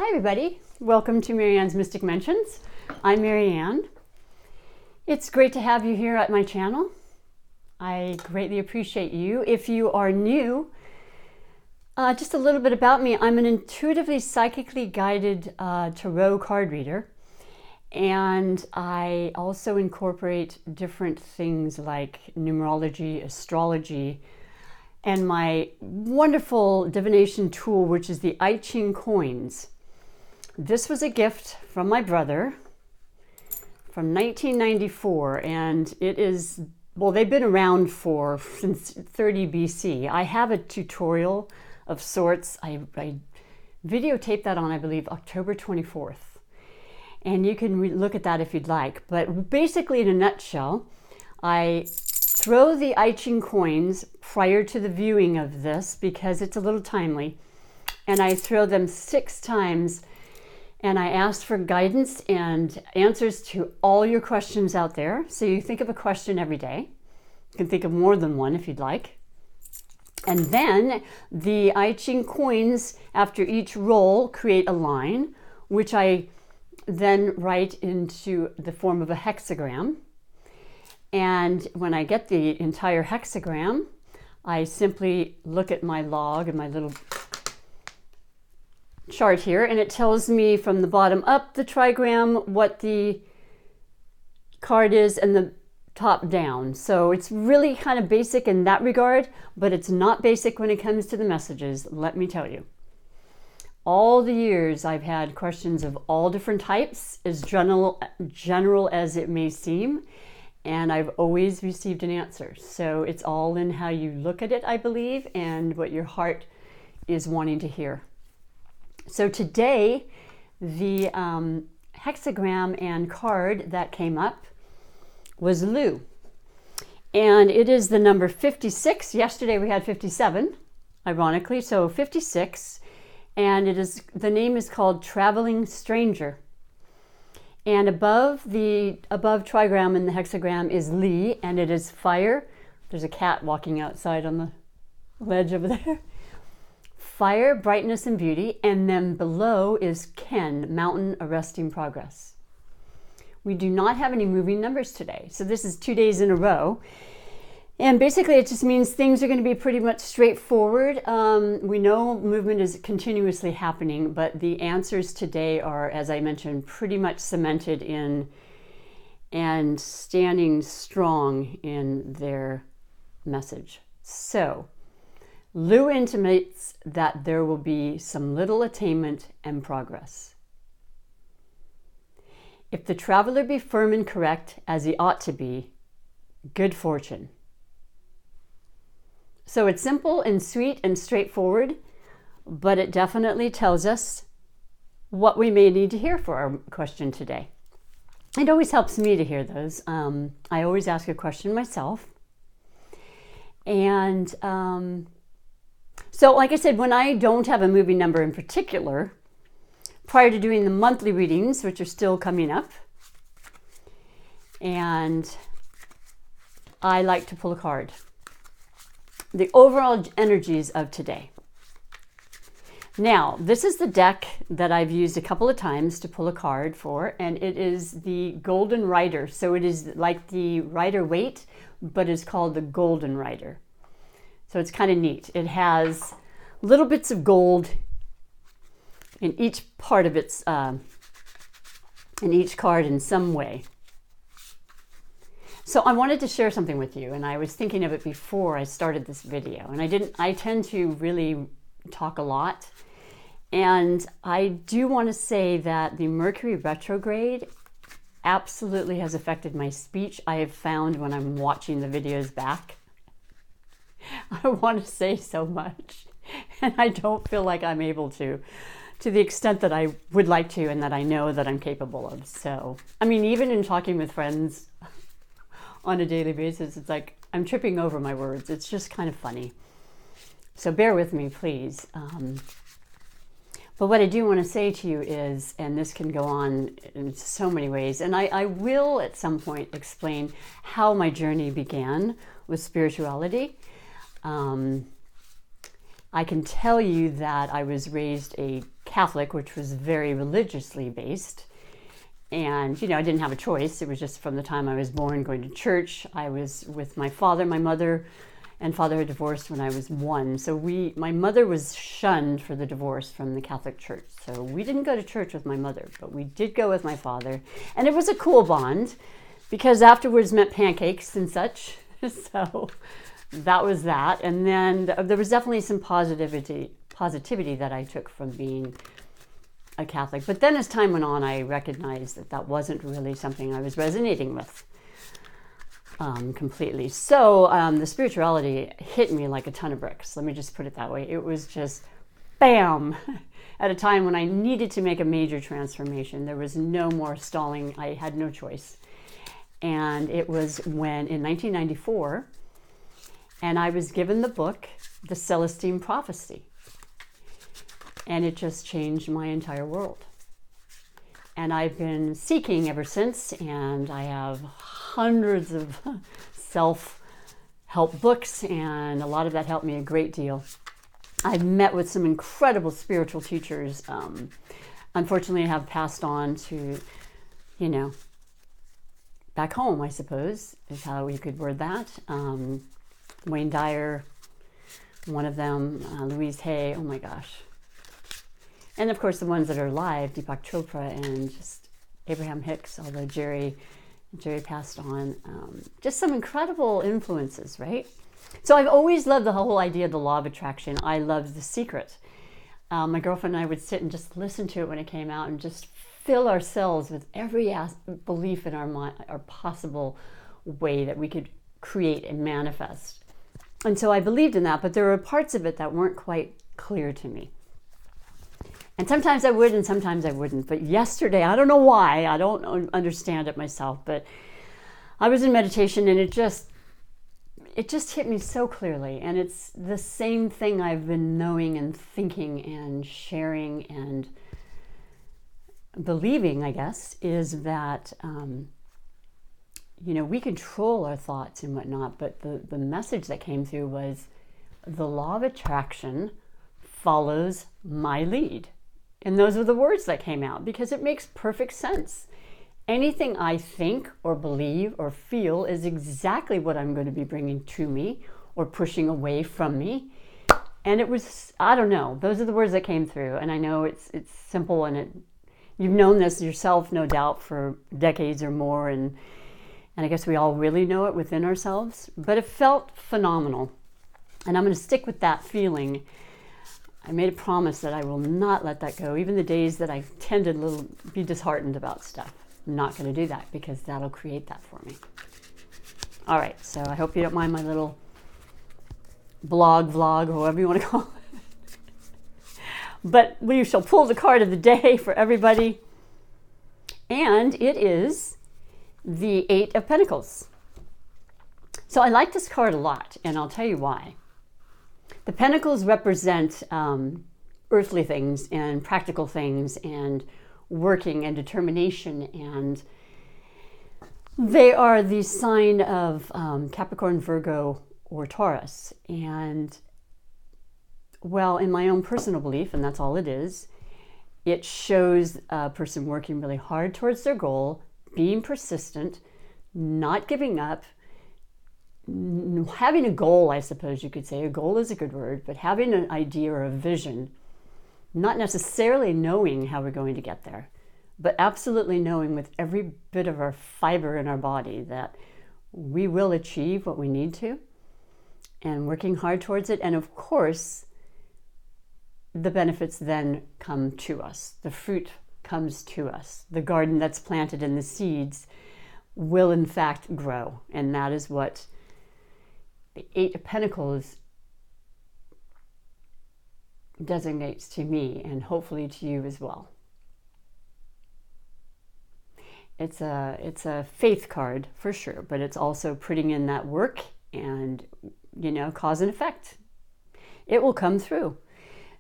Hi everybody, welcome to Marianne's Mystic Mentions. I'm Marianne. It's great to have you here at my channel. I greatly appreciate you. If you are new, just a little bit about me. I'm an intuitively psychically guided tarot card reader, and I also incorporate different things like numerology, astrology, and my wonderful divination tool, which is the I-Ching coins. This was a gift from my brother from 1994, and it is, well, they've been around since 30 BC. I have a tutorial of sorts. I videotaped that on, I believe, October 24th. And you can look at that if you'd like. But basically, in a nutshell, I throw the I-Ching coins prior to the viewing of this because it's a little timely. And I throw them 6 times, and I ask for guidance and answers to all your questions out there. So you think of a question every day. You can think of more than one if you'd like. And then the I-Ching coins, after each roll, create a line, which I then write into the form of a hexagram. And when I get the entire hexagram, I simply look at my log and my little chart here, and it tells me from the bottom up the trigram what the card is and the top down. So it's really kind of basic in that regard, but it's not basic when it comes to the messages, let me tell you. All the years I've had questions of all different types, as general as it may seem, and I've always received an answer. So it's all in how you look at it, I believe, and what your heart is wanting to hear. So today, the hexagram and card that came up was Lu. And it is the number 56. Yesterday we had 57, ironically, so 56. And the name is called Traveling Stranger. And above trigram in the hexagram is Li, and it is fire. There's a cat walking outside on the ledge over there. Fire, brightness, and beauty. And then below is Ken, mountain arresting progress. We do not have any moving numbers today. So this is 2 days in a row. And basically it just means things are going to be pretty much straightforward. We know movement is continuously happening, but the answers today are, as I mentioned, pretty much cemented in and standing strong in their message. So, Lu intimates that there will be some little attainment and progress. If the traveler be firm and correct, as he ought to be, good fortune. So it's simple and sweet and straightforward, but it definitely tells us what we may need to hear for our question today. It always helps me to hear those. I always ask a question myself. And so like I said, when I don't have a moving number in particular, prior to doing the monthly readings, which are still coming up, and I like to pull a card. The overall energies of today. Now, this is the deck that I've used a couple of times to pull a card for, and it is the Golden Rider. So it is like the Rider-Waite, but it's called the Golden Rider. So it's kind of neat. It has little bits of gold in each part of its, in each card in some way. So I wanted to share something with you, and I was thinking of it before I started this video, and I tend to really talk a lot, and I do want to say that the Mercury retrograde absolutely has affected my speech. I have found when I'm watching the videos back, I want to say so much, and I don't feel like I'm able to the extent that I would like to and that I know that I'm capable of. So, I mean, even in talking with friends on a daily basis, it's like I'm tripping over my words. It's just kind of funny. So bear with me, please. But what I do want to say to you is, and this can go on in so many ways, and I will at some point explain how my journey began with spirituality. I can tell you that I was raised a Catholic, which was very religiously based. And, I didn't have a choice. It was just from the time I was born going to church. I was with my father. My mother and father had divorced when I was 1. So my mother was shunned for the divorce from the Catholic Church. So we didn't go to church with my mother, but we did go with my father. And it was a cool bond because afterwards meant pancakes and such. So that was that. And then there was definitely some positivity that I took from being a Catholic. But then as time went on, I recognized that wasn't really something I was resonating with completely. So the spirituality hit me like a ton of bricks. Let me just put it that way. It was just bam, at a time when I needed to make a major transformation. There was no more stalling. I had no choice. And it was when, in 1994, and I was given the book, The Celestine Prophecy. And it just changed my entire world. And I've been seeking ever since, and I have hundreds of self-help books, and a lot of that helped me a great deal. I've met with some incredible spiritual teachers. Unfortunately, I have passed on to, back home, I suppose, is how you could word that. Wayne Dyer, one of them, Louise Hay, oh my gosh. And of course, the ones that are alive, Deepak Chopra and just Abraham Hicks, although Jerry passed on. Just some incredible influences, right? So I've always loved the whole idea of the law of attraction. I loved The Secret. My girlfriend and I would sit and just listen to it when it came out and just fill ourselves with every belief in our mind, our possible way that we could create and manifest. And so I believed in that, but there were parts of it that weren't quite clear to me. And sometimes I would and sometimes I wouldn't. But yesterday, I don't know why, I don't understand it myself, but I was in meditation and it just hit me so clearly. And it's the same thing I've been knowing and thinking and sharing and believing, I guess, is that, we control our thoughts and whatnot. But the message that came through was the law of attraction follows my lead. And those are the words that came out because it makes perfect sense. Anything I think or believe or feel is exactly what I'm going to be bringing to me or pushing away from me. And it was, I don't know, those are the words that came through. And I know it's simple and you've known this yourself, no doubt, for decades or more. And I guess we all really know it within ourselves. But it felt phenomenal. And I'm going to stick with that feeling. I made a promise that I will not let that go. Even the days that I tend to be disheartened about stuff. I'm not going to do that because that'll create that for me. All right, so I hope you don't mind my little vlog, or whatever you want to call it. But we shall pull the card of the day for everybody. And it is the 8 of Pentacles. So I like this card a lot, and I'll tell you why. The Pentacles represent earthly things and practical things and working and determination, and they are the sign of Capricorn, Virgo, or Taurus. And, well, in my own personal belief, and that's all it is, it shows a person working really hard towards their goal, being persistent, not giving up, having a goal, I suppose you could say. A goal is a good word, but having an idea or a vision, not necessarily knowing how we're going to get there, but absolutely knowing with every bit of our fiber in our body that we will achieve what we need to, and working hard towards it. And of course, the benefits then come to us. The fruit comes to us. The garden that's planted and the seeds will in fact grow. And that is what the 8 of Pentacles designates to me, and hopefully to you as well. It's a faith card for sure, but it's also putting in that work and, cause and effect. It will come through.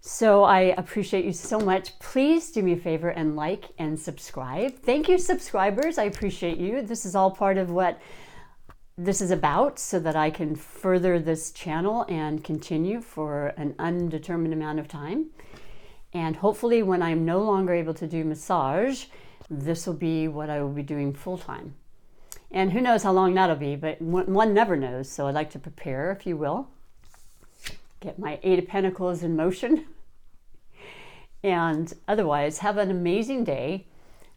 So I appreciate you so much. Please do me a favor and like and subscribe. Thank you, subscribers. I appreciate you. This is all part of what this is about, so that I can further this channel and continue for an undetermined amount of time. And hopefully when I'm no longer able to do massage, this will be what I will be doing full time. And who knows how long that'll be, but one never knows. So I'd like to prepare, if you will. Get my Eight of Pentacles in motion. And otherwise, have an amazing day.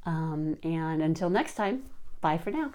And until next time, bye for now.